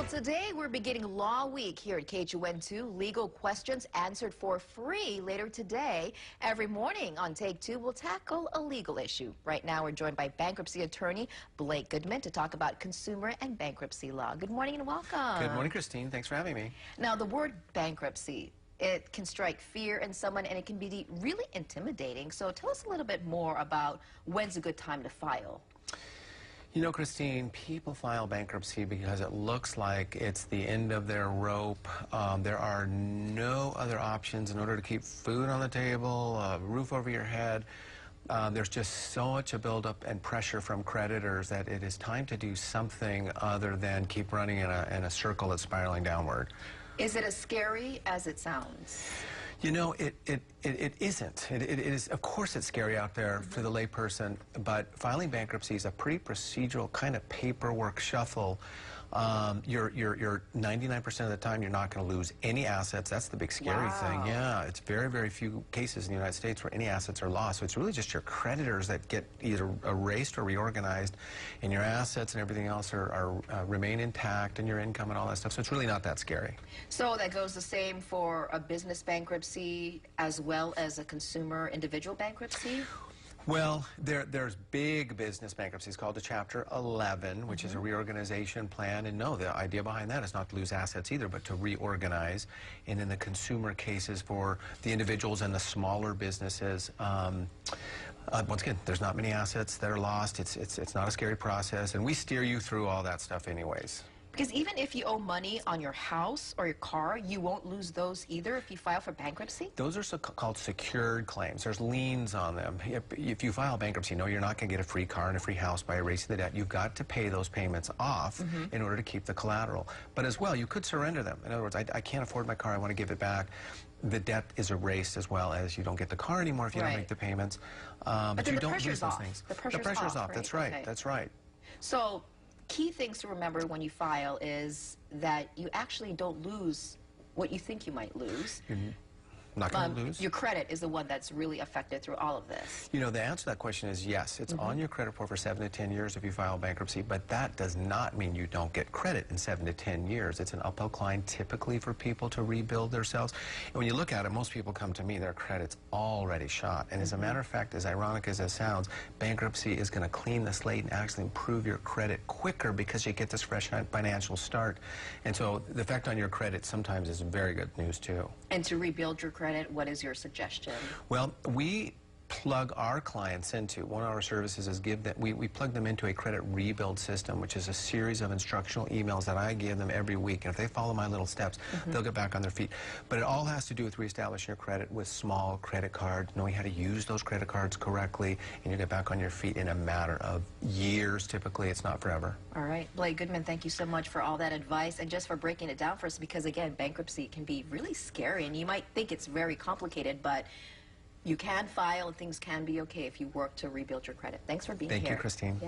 Well, today we're beginning Law Week here at KHON2. Legal questions answered for free later today. Every morning on Take Two, we'll tackle a legal issue. Right now, we're joined by Bankruptcy Attorney Blake Goodman to talk about consumer and bankruptcy law. Good morning and welcome. Good morning, Christine. Thanks for having me. Now, the word bankruptcy, it can strike fear in someone, and it can be really intimidating. So tell us a little bit more about when's a good time to file. You know, Christine, people file bankruptcy because it looks like it's the end of their rope. There are no other options in order to keep food on the table, a roof over your head. There's just so much a buildup and pressure from creditors that it is time to do something other than keep running in a circle that's spiraling downward. Is it as scary as it sounds? You know, it isn't. It is, of course, it's scary out there for the layperson, but filing bankruptcy is a pretty procedural kind of paperwork shuffle. You're 99% of the time you're not going to lose any assets. That's the big scary thing. Yeah, it's very, very few cases in the United States where any assets are lost. So it's really just your creditors that get either erased or reorganized, and your assets and everything else remain intact, and your income and all that stuff. So it's really not that scary. So that goes the same for a business bankruptcy as well as a consumer individual bankruptcy? Well, there's big business bankruptcies called a Chapter 11, which is a reorganization plan. And no, the idea behind that is not to lose assets either, but to reorganize. And in the consumer cases for the individuals and the smaller businesses, once again, there's not many assets that are lost. It's not a scary process, and we steer you through all that stuff anyways. Because even if you owe money on your house or your car, you won't lose those either if you file for bankruptcy? Those are called secured claims. There's liens on them. If you file bankruptcy, no, you're not going to get a free car and a free house by erasing the debt. You've got to pay those payments off in order to keep the collateral. But as well, you could surrender them. In other words, I can't afford my car, I want to give it back. The debt is erased as well as you don't get the car anymore if you don't make the payments. But you don't lose those things. The pressure's off. That's right. Okay. That's right. So, key things to remember when you file is that you actually don't lose what you think you might lose. Not going to lose. Your credit is the one that's really affected through all of this. You know, the answer to that question is yes. It's on your credit report for 7 to 10 years if you file bankruptcy, but that does not mean you don't get credit in 7 to 10 years. It's an uphill climb typically for people to rebuild themselves. And when you look at it, most people come to me, their credit's already shot. And as a matter of fact, as ironic as it sounds, bankruptcy is going to clean the slate and actually improve your credit quicker because you get this fresh financial start. And so the effect on your credit sometimes is very good news too. And to rebuild your credit, what is your suggestion? Well, we plug our clients into, one of our services is we plug them into a credit rebuild system, which is a series of instructional emails that I give them every week. And if they follow my little steps, they'll get back on their feet. But it all has to do with reestablishing your credit with small credit cards, knowing how to use those credit cards correctly, and you get back on your feet in a matter of years. Typically, it's not forever. All right. Blake Goodman, thank you so much for all that advice and just for breaking it down for us, because, again, bankruptcy can be really scary, and you might think it's very complicated, but you can file and things can be okay if you work to rebuild your credit. Thanks for being here. Thank you, Christine.